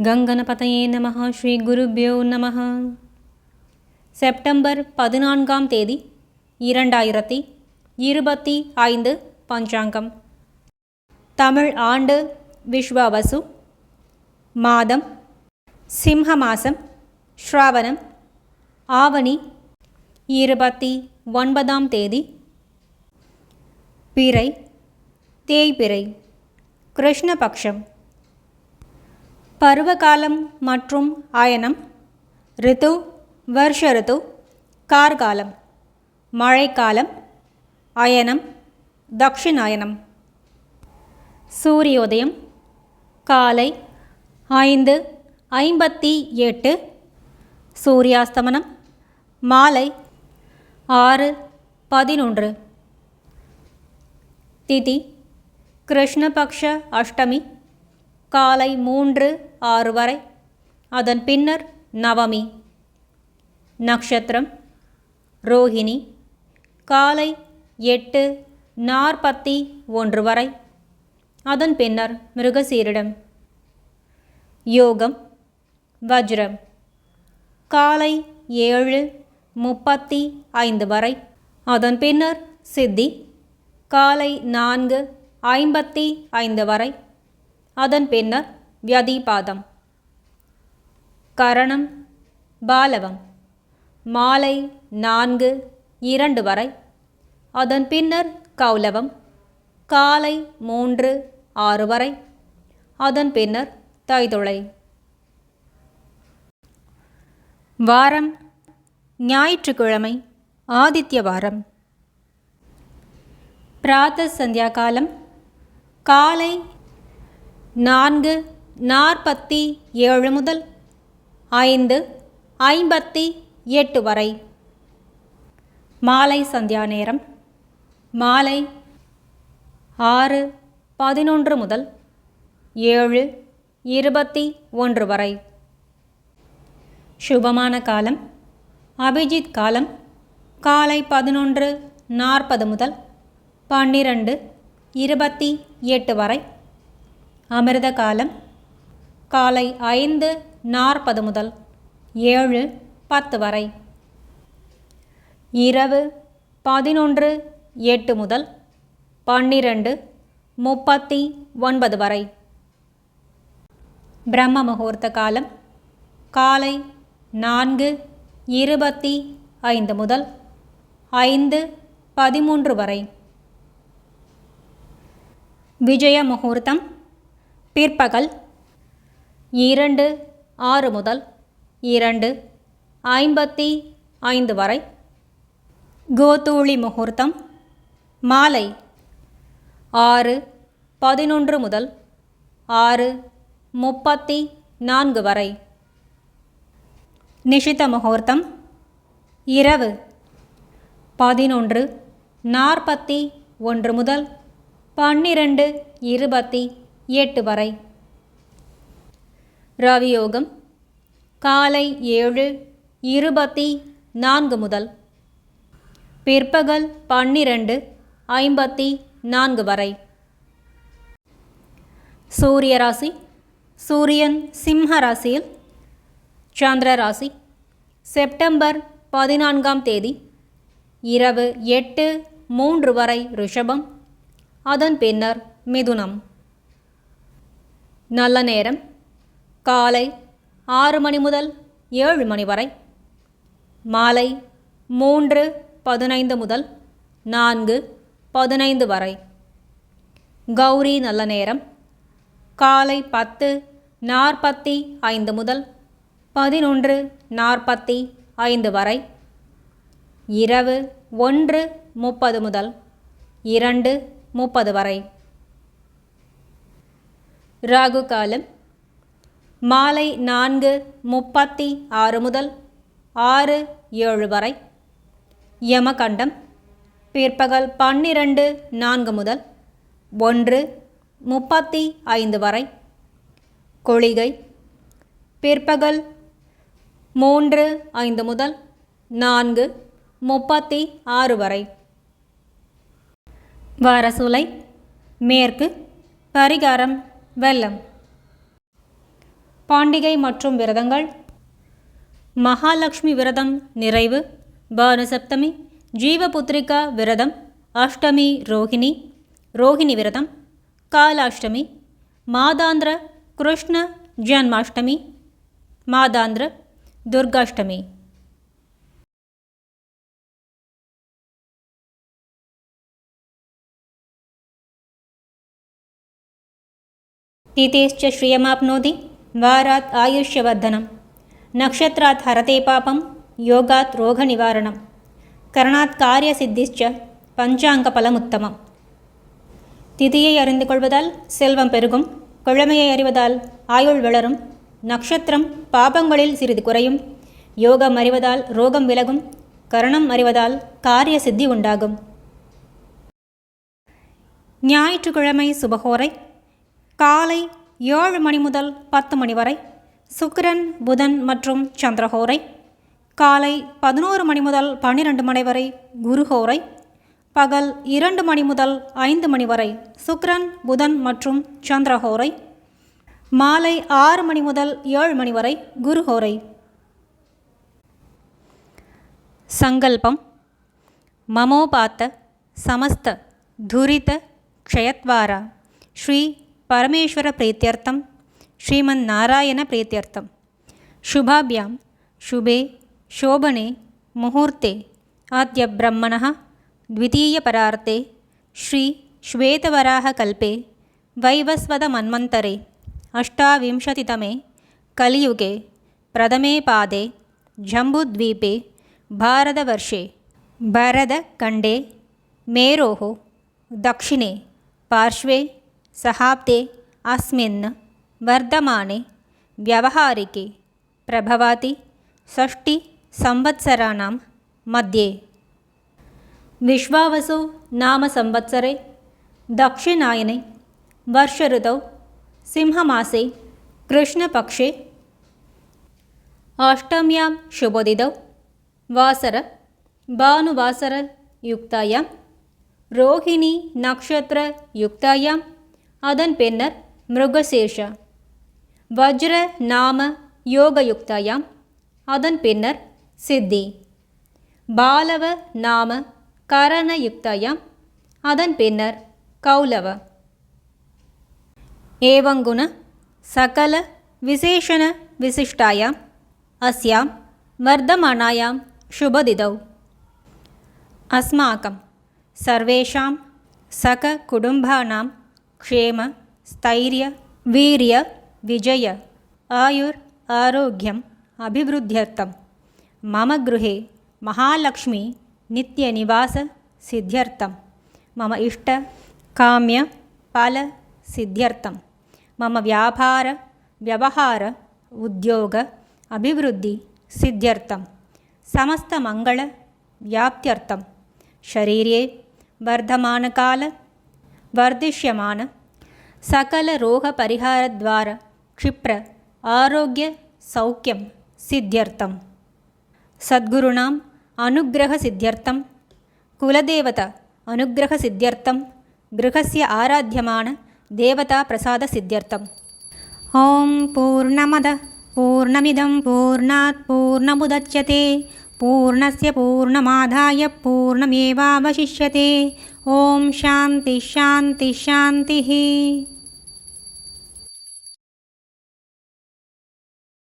கங்கணபதயே நமः. ஸ்ரீ குருப்யோ நமः. செப்டம்பர் 14ஆம் தேதி 2025 பஞ்சாங்கம். தமிழ் ஆண்டு விஸ்வாவசு. மாதம் சிம்ஹ மாசம். ஸ்ராவணம். ஆவணி 29ஆம் தேதி. பிறை தேய்பிறை. கிருஷ்ணபக்ஷம். பருவகாலம் மற்றும் அயனம். ரித்து வருஷ ரித்து. கார்காலம் மழைக்காலம். அயனம் தக்ஷிணாயனம். சூரியோதயம் காலை 5:58. சூரியாஸ்தமனம் மாலை 6:11. திதி கிருஷ்ணபக்ஷ அஷ்டமி காலை 3:06 வரை. அதன் பின்னர் நவமி. நக்ஷத்திரம் ரோஹிணி காலை 8:41 வரை. அதன் பின்னர் மிருகசீரிடம். யோகம் வஜ்ரம் காலை 7:35 வரை. அதன் பின்னர் சித்தி காலை 4:55 வரை. அதன் பின்னர் வியதிபாதம். கரணம் பாலவம் மாலை 4:02 வரை. அதன் பின்னர் கௌலவம் காலை 3:06 வரை. அதன் பின்னர் தைதுளை. வாரம் ஞாயிற்றுக்கிழமை ஆதித்ய வாரம். பிராத்த சந்தியா காலம் காலை 4:47 முதல் 5:58 வரை. மாலை சந்தியா நேரம் மாலை 6:11 முதல் 7:21 வரை. சுபமான காலம் அபிஜித் காலம் காலை 11:40 முதல் 12:28 வரை. அமிர்த காலம் காலை 5:40 முதல் 7:10 வரை. இரவு 11:08 முதல் 12:39 வரை. பிரம்ம முகூர்த்த காலம் காலை 4:25 முதல் 5:13 வரை. விஜய முகூர்த்தம் பிற்பகல் 2:06 முதல் 2:55 வரை. கோதூளி முகூர்த்தம் மாலை 6:11 முதல் 6:34 வரை. நிஷித முகூர்த்தம் இரவு 11:41 முதல் 12:28 வரை. ரவியோகம் காலை 7:24 முதல் பிற்பகல் 12:54 வரை. சூரிய ராசி சூரியன் சிம்ஹ ராசியில். சந்திர ராசி செப்டம்பர் 14ஆம் தேதி இரவு 8:03 வரை ரிஷபம். அதன் பின்னர் மிதுனம். நல்ல நேரம் காலை 6 மணி முதல் 7 மணி வரை. மாலை 3:15 முதல் 4:15 வரை. கௌரி நல்ல நேரம் காலை 10:45 முதல் 11:45 வரை. இரவு 1:30 முதல் 2:30 வரை. ராகு காலம் மாலை 4:36 முதல் 6:07 வரை. யமகண்டம் பிற்பகல் 12:04 முதல் 1:35 வரை. குளிகை பிற்பகல் 3:05 முதல் 4:36 வரை. வாரசூலை மேற்கு. பரிகாரம் வெள்ளம். பாண்டிகை மற்றும் விரதங்கள். மகாலட்சுமி விரதம் நிறைவு. பானுசப்தமி ஜீவபுத்திரிகா விரதம். அஷ்டமி ரோஹிணி விரதம். காலாஷ்டமி மாதாந்திர கிருஷ்ண ஜன்மாஷ்டமி. மாதாந்திர துர்காஷ்டமி. तिथेश्च श्रियमाप्नोति वारात् आयुष्यवर्धनं. नक्षत्रात् हरते पापं योगात् रोगनिवारणं. करणात् कार्यसिद्धिश्च பஞ்சாங்கபலமுத்தமம். திதியை அறிந்து கொள்வதால் செல்வம் பெருகும். கிழமையை அறிவதால் ஆயுள் வளரும். நட்சத்திரம் பாபங்களில் சிறிது குறையும். யோகம் அறிவதால் ரோகம் விலகும். கரணம் அறிவதால் காரிய சித்தி உண்டாகும். ஞாயிற்றுக்கிழமை சுபஹோரை காலை 7 மணி முதல் 10 மணி வரை. சுக்கிரன் புதன் மற்றும் சந்திரஹோரை காலை 11 மணி முதல் 12 மணி வரை குருஹோரை. பகல் 2 மணி முதல் 5 மணி வரை சுக்கிரன் புதன் மற்றும் சந்திரஹோரை. மாலை 6 மணி முதல் 7 மணி வரை குருஹோரை. சங்கல்பம். மமோபாத்த சமஸ்த துரித க்ஷயத்வாரா ஸ்ரீ பரமேஸ்வர प्रीत्यर्थं श्रीमन्नारायण प्रीत्यर्थं शुभाभ्यां शुभे शोभने मुहूर्ते अद्य ब्रह्मणः द्वितीयपरार्ते श्री श्वेतवराहकल्पे वैवस्वतमन्वन्तरे 28तमे कलियुगे प्रथमे पादे जम्बूद्वीपे भारतवर्षे भरतखण्डे मेरोः दक्षिणे पार्श्वे सहाब्दे अस्मिन् वर्धमाने व्यावहारिके प्रभवाति 6 संवत्सराणां मध्ये. विश्वावसु नाम संवत्सरे दक्षिणायने वर्षऋतौ सिंहमासे कृष्णपक्षे अष्टम्यां शुभोदितौ वासर भानुवासरयुक्तायां ரோஹிணி நக்ஷத்திர யுக்தாயாம். அதன் பின்னர் மிருகசீர்ஷ வஜ்ர நாம யோகயுக்தாயாம். அதன் பின்னர் சித்தி பாலவ நாம கரணயுக்தாயாம். அதன் பின்னர் கௌலவ. ஏவங்குண சகல விசேஷண விசிஷ்டாயாம் அஸ்யாம் வர்தமானாயாம் சுபதிதௌ अस्माकं सर्वेषां सककुटुम्बानां क्षेम स्थैर्य वीर्य विजय आयुर् आरोग्यम् अभिवृद्ध्यर्थं मम गृहे महालक्ष्मी नित्यनिवास सिद्ध्यर्थं मम इष्ट काम्य फल सिद्ध्यर्थं मम व्यापार व्यवहार उद्योग अभिवृद्धि सिद्ध्यर्थं समस्त मंगल व्याप्त्यर्थं शरीरे वर्धमानकाल वर्धिष्यमान सकल रोग परिहार द्वारा क्षिप्र आरोग्य सौख्यं सिद्ध्यर्थं सद्गुरूणां अनुग्रह सिद्ध्यर्थं कुलदेवता अनुग्रह सिद्ध्यर्थं गृहस्य आराध्यमान देवता प्रसाद सिद्ध्यर्थम् ओम पूर्णमदः पूर्णमिदं पूर्णात् पूर्णमुदच्यते पूर्णस्य पूर्णमादाय पूर्णमेवावशिष्यते। ओम शांति शांति शांतिः।